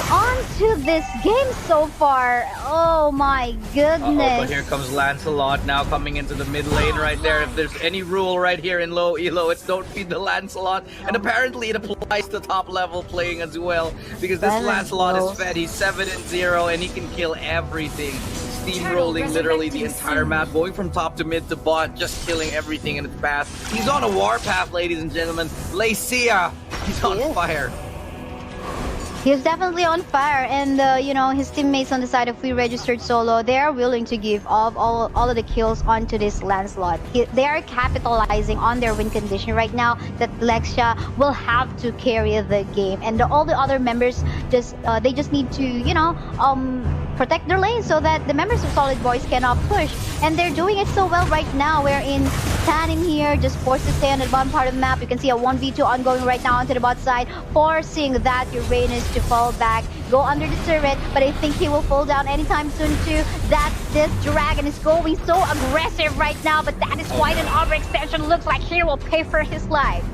onto this game so far. Oh my goodness. But here comes Lancelot now coming into the mid lane right there. If there's any rule right here in low elo, it's don't feed the Lancelot. And apparently it applies to top level playing as well. Because this Lancelot is fed. He's 7-0 and he can kill everything. Steamrolling literally the entire map, going from top to mid to bot, just killing everything in its path. He's on a warpath, ladies and gentlemen. Lycia, he's on fire. He's definitely on fire, and you know, his teammates on the side of We Registered Solo, they are willing to give all of the kills onto this Lancelot. They are capitalizing on their win condition right now that Lexia will have to carry the game, and all the other members just they just need to, you know, protect their lane so that the members of Solid Boys cannot push, and they're doing it so well right now. We're in Stan in here, just forced to stay on the bottom part of the map. You can see a 1v2 ongoing right now onto the bot side, forcing that Uranus to fall back, go under the turret, but I think he will fall down anytime soon too. That this dragon is going so aggressive right now, but that is quite an overextension. Looks like he will pay for his life.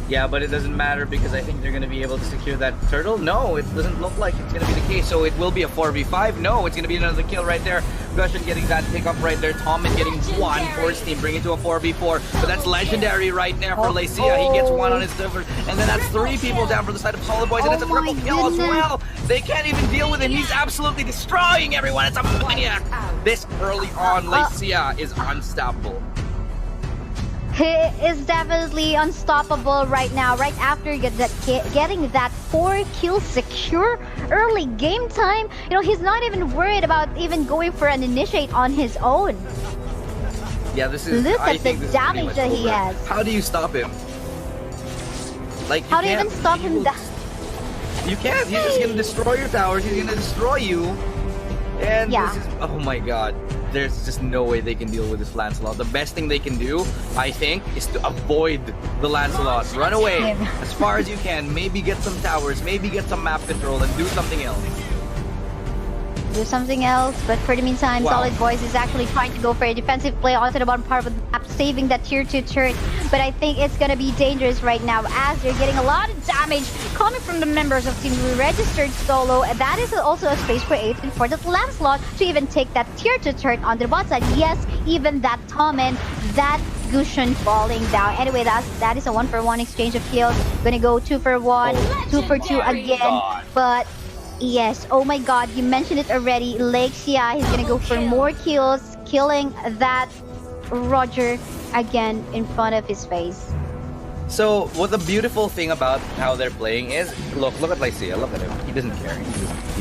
Yeah, but it doesn't matter because I think they're going to be able to secure that turtle. No, it doesn't look like it's going to be the case. So it will be a 4v5. No, it's going to be another kill right there. Gushon getting that pickup right there. Tommen getting one for his team, bringing it to a 4v4. But that's legendary right there for Lycia. He gets one on his silver. And then that's 3 people down for the side of Solid Boys. And it's a triple kill as well. They can't even deal with him. He's absolutely destroying everyone. It's a maniac. This early on, Lycia is unstoppable. He is definitely unstoppable right now. Right after getting that 4 kill secure early game time, you know, he's not even worried about even going for an initiate on his own. Yeah, this is. Look at the damage that he has. How do you stop him? Like, how do you even stop him? You can't. He's just gonna destroy your towers. He's gonna destroy you. And yeah. This is, oh my god. There's just no way they can deal with this Lancelot. The best thing they can do, I think, is to avoid the Lancelot. Run away as far as you can. Maybe get some towers, maybe get some map control, and do something else. Do something else, but for the meantime, Solid Boys is actually trying to go for a defensive play onto the bottom part of the map, saving that tier 2 turret. But I think it's gonna be dangerous right now as they're getting a lot of damage coming from the members of Team Registered Solo, and that is also a space created for the Lancelot to even take that tier 2 turret on the bot side. Yes, even that Tommen, that Gushon falling down. Anyway, that is a 1-for-1 exchange of kills. Gonna go 2-for-1, 2-for-2 again, but yes, oh my god, you mentioned it already. Lycia, he's gonna go for more kills, killing that Roger again in front of his face. So, what the beautiful thing about how they're playing is, look at Lycia, look at him. He doesn't care. He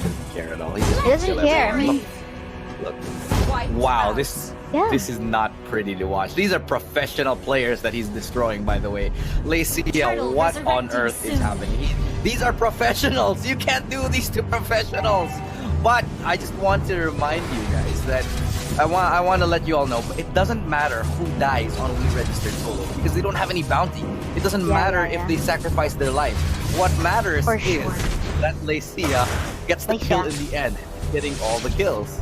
doesn't care at all. He doesn't care. I mean, look. Wow, this is not pretty to watch. These are professional players that he's destroying, by the way. Lycia, what on earth is happening? These are professionals. You can't do these to professionals. But I just want to remind you guys that I want to let you all know, it doesn't matter who dies on We Registered Solo because they don't have any bounty. It doesn't matter if they sacrifice their life. What matters is that Lycia gets the kill in the end, getting all the kills.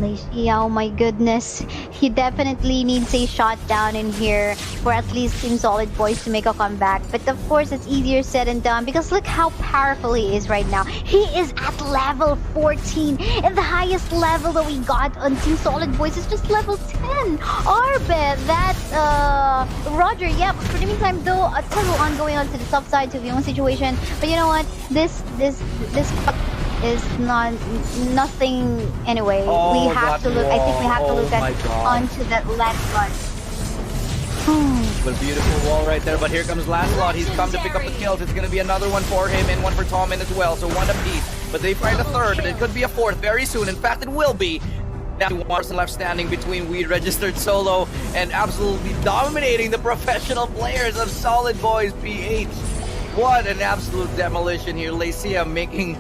Oh my goodness, he definitely needs a shot down in here for at least Team Solid Boys to make a comeback. But of course, it's easier said than done because look how powerful he is right now. He is at level 14, and the highest level that we got on Team Solid Boys is just level 10. Arbet, that Roger, yeah. But for the meantime, though, a tunnel ongoing onto the top side to the own situation. But you know what? This is nothing anyway. We have to look. I think we have to look onto that Lancelot. But beautiful wall right there. But here comes Lancelot. He's come to pick up the kills. It's going to be another one for him and one for Tommen as well. So one apiece. But they find a third. And it could be a fourth very soon. In fact, it will be. Now one person left standing between We Registered Solo and absolutely dominating the professional players of Solid Boys PH. What an absolute demolition here. Lycia making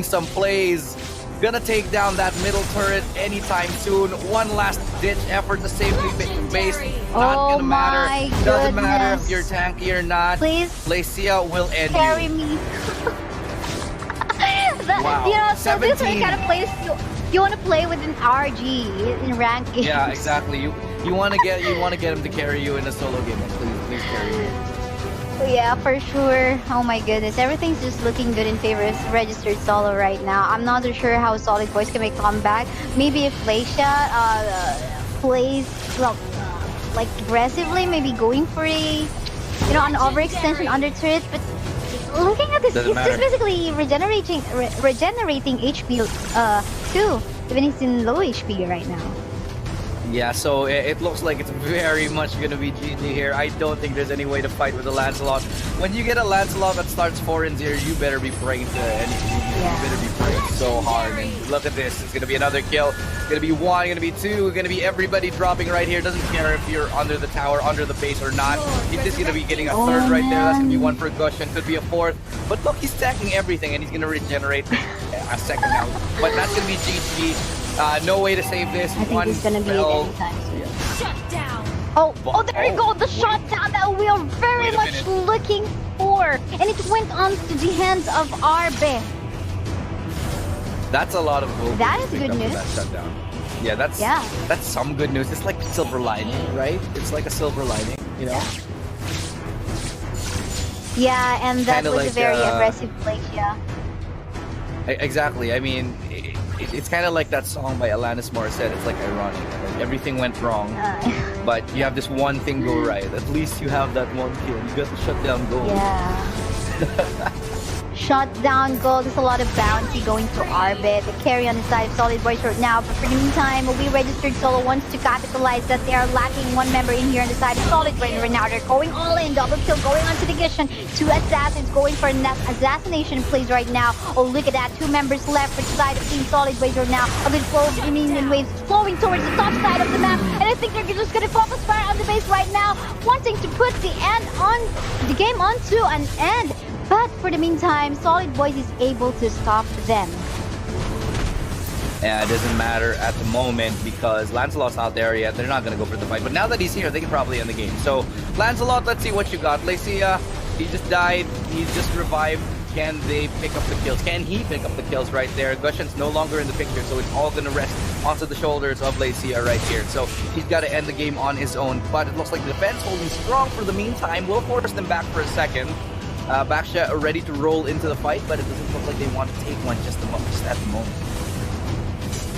some plays. Gonna take down that middle turret anytime soon. One last ditch effort to save the base. Not gonna matter. Doesn't matter if you're tanky or not. Please. Lycia will end carry you. Me. Wow. You know, so 17. these are the kind of plays you want to play with an RG in ranked games. Yeah, exactly. You want to get him to carry you in a solo game. Please carry me. Yeah, for sure. Oh my goodness, everything's just looking good in favor of registered solo right now. I'm not so sure how Solid Boys can make a comeback. Maybe if Fleisha plays well, like aggressively, maybe going for an overextension under turret. But looking at this, Doesn't he's matter. just basically regenerating HP too, even he's in low HP right now. Yeah, so it looks like it's very much gonna be GG here. I don't think there's any way to fight with the Lancelot. When you get a Lancelot that starts 4-0, you better be praying to anything. You better be praying so hard. And look at this. It's gonna be another kill. It's gonna be 1, gonna be 2, gonna be everybody dropping right here. Doesn't care if you're under the tower, under the base or not. He's just gonna be getting a third right there. That's gonna be 1 for Gushen. Could be a 4th. But look, he's stacking everything and he's gonna regenerate a second now. But that's gonna be GG. No way to save this. I think it's gonna be it anytime soon. Oh, there you go, the shutdown that we are very much looking for, and it went on to the hands of Arbe. That's a lot of gold. That is to pick good up for news. That shutdown. Yeah, that's some good news. It's like silver lining, right? It's like a silver lining, you know. Yeah, and that Kinda was like, a very aggressive play. Yeah. Exactly. I mean, it's kind of like that song by Alanis Morissette. It's like ironic. Like everything went wrong, but you have this one thing go right. At least you have that one kill. You got the shutdown goal. Yeah. Shutdown goal. There's a lot of bounty going to Arbit. The carry on the side of Solid Boys right now. But for the meantime, we registered solo wants to capitalize that they are lacking one member in here on the side of Solid Boys right now. They're going all in. Double kill going on to the Gishan. 2 assassins going for an assassination plays right now. Oh, look at that. 2 members left for the side of Team Solid Boys right now. A good flow of minion waves flowing towards the top side of the map. And I think they're just going to focus fire on the base right now, wanting to put the game onto an end. But for the meantime, Solid Boys is able to stop them. Yeah, it doesn't matter at the moment because Lancelot's not there yet. They're not going to go for the fight. But now that he's here, they can probably end the game. So, Lancelot, let's see what you got. Lycia, he just died. He's just revived. Can they pick up the kills? Can he pick up the kills right there? Gushen's no longer in the picture, so it's all going to rest onto the shoulders of Lycia right here. So, he's got to end the game on his own. But it looks like the defense holding strong for the meantime. We'll force them back for a second. Baksha are ready to roll into the fight, but it doesn't look like they want to take one just at the moment.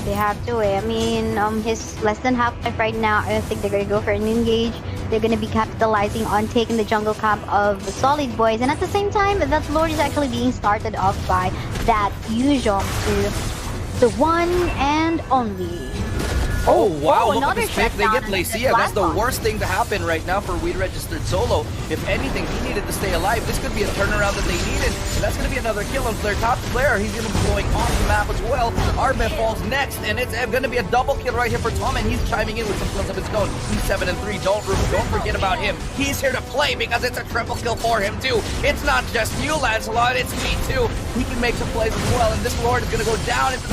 They have to. I mean, he's less than half life right now. I don't think they're going to go for an engage. They're going to be capitalizing on taking the jungle camp of the Solid Boys. And at the same time, that Lord is actually being started off by that Yuzhong to the one and only. Oh wow, look at another this pick. They get shutdown Lycia. That's the worst thing to happen right now for Weed Registered Solo. If anything, he needed to stay alive. This could be a turnaround that they needed. And that's going to be another kill on Flare. Top player, he's going to be going off the map as well. Arbe falls next, and it's going to be a double kill right here for Tom, and he's chiming in with some kills of his own. He's 7-3. Don't forget about him. He's here to play because it's a triple kill for him too. It's not just you, Lancelot. It's me too. He can make some plays as well, and this Lord is going to go down into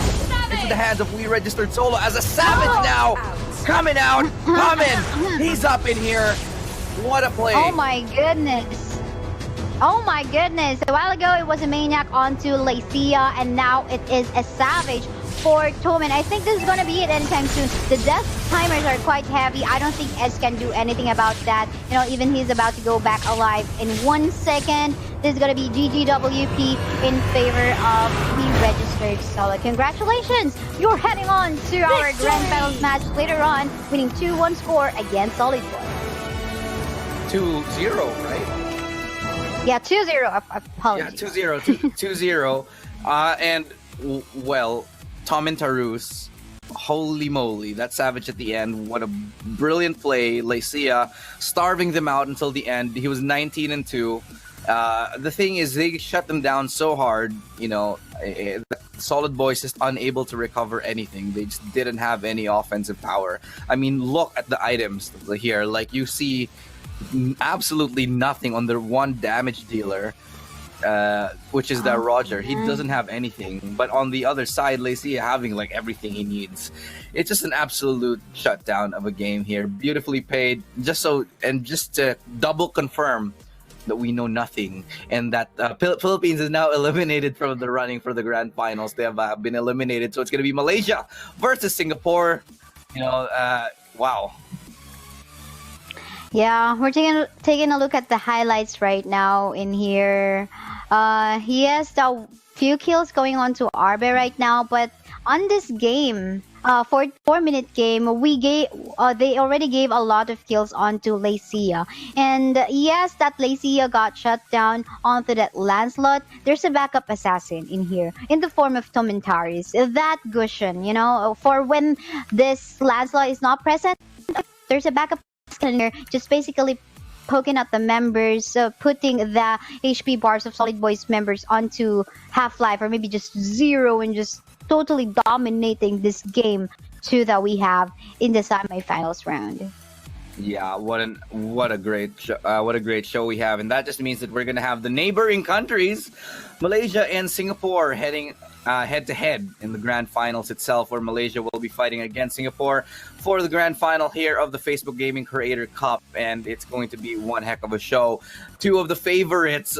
the hands of We Registered Solo as a Savage now. Coming out, coming. He's up in here. What a play. Oh my goodness. Oh my goodness. A while ago, it was a Maniac onto Lycia, and now it is a Savage for Toman. I think this is going to be it anytime soon. The death timers are quite heavy. I don't think Eds can do anything about that. You know, even he's about to go back alive in 1 second. This is going to be GGWP in favor of the registered solo. Congratulations! You're heading on to our Grand Finals match later on, winning 2-1 score against Solid Boys. 2-0, right? Yeah, 2-0. Apologies. Yeah, 2-0. 2-0. And, well, Tom and Tarus, holy moly, that Savage at the end. What a brilliant play. Lycia starving them out until the end. He was 19-2. The thing is, they shut them down so hard, you know, Solid Boys just unable to recover anything. They just didn't have any offensive power. I mean, look at the items here. Like, you see absolutely nothing on the one damage dealer, which is that Roger. He doesn't have anything. But on the other side, Lycia having, like, everything he needs. It's just an absolute shutdown of a game here. Beautifully paid. Just to double confirm that we know nothing, and that Philippines is now eliminated from the running for the grand finals. They have been eliminated, so it's going to be Malaysia versus Singapore. You know, wow. Yeah, we're taking a look at the highlights right now in here. He has the few kills going on to Arbe right now, but on this game, for 4 minute game, they already gave a lot of kills onto Lacia. And yes, that Lacia got shut down onto that Lancelot. There's a backup assassin in here in the form of Tomintaris. That Gushen, for when this Lancelot is not present, there's a backup in here, just basically poking at the members, putting the HP bars of Solid Boyz members onto Half-Life, or maybe just zero, and just totally dominating this game two that we have in the semifinals round. Yeah, what a great show we have, and that just means that we're gonna have the neighboring countries, Malaysia and Singapore, heading head to head in the grand finals itself, where Malaysia will be fighting against Singapore for the grand final here of the Facebook Gaming Creator Cup, and it's going to be one heck of a show. Two of the favorites,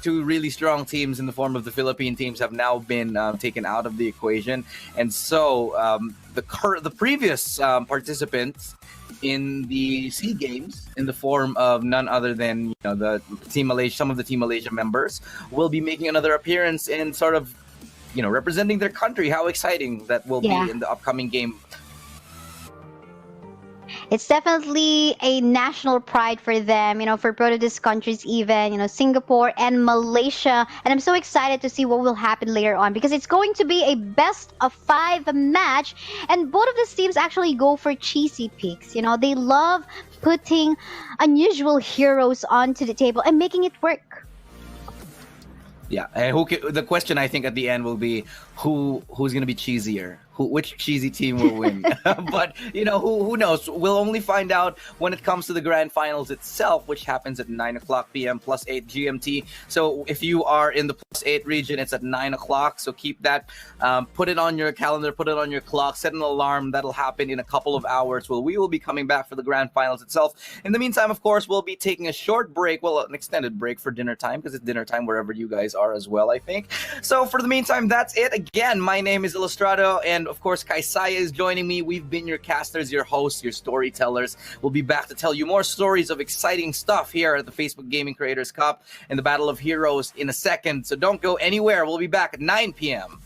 two really strong teams in the form of the Philippine teams, have now been taken out of the equation, and so the previous participants in the SEA Games, in the form of none other than the Team Malaysia, some of the Team Malaysia members, will be making another appearance and sort of representing their country. How exciting that will be in the upcoming game. It's definitely a national pride for them, for Protodist countries even, Singapore and Malaysia. And I'm so excited to see what will happen later on, because it's going to be a best of 5 match. And both of these teams actually go for cheesy picks. They love putting unusual heroes onto the table and making it work. Yeah, and the question I think at the end will be who's going to be cheesier. Which cheesy team will win? But who knows? We'll only find out when it comes to the grand finals itself, which happens at 9:00 p.m. +8 GMT. So if you are in the +8 region, it's at 9 o'clock. So keep that. Put it on your calendar. Put it on your clock. Set an alarm. That'll happen in a couple of hours. Well, we will be coming back for the grand finals itself. In the meantime, of course, we'll be taking a short break. Well, an extended break for dinner time, because it's dinner time wherever you guys are as well, I think. So for the meantime, that's it. Again, my name is Illustrado, and of course, Kaisaya is joining me. We've been your casters, your hosts, your storytellers. We'll be back to tell you more stories of exciting stuff here at the Facebook Gaming Creators Cup and the Battle of Heroes in a second. So don't go anywhere. We'll be back at 9 p.m.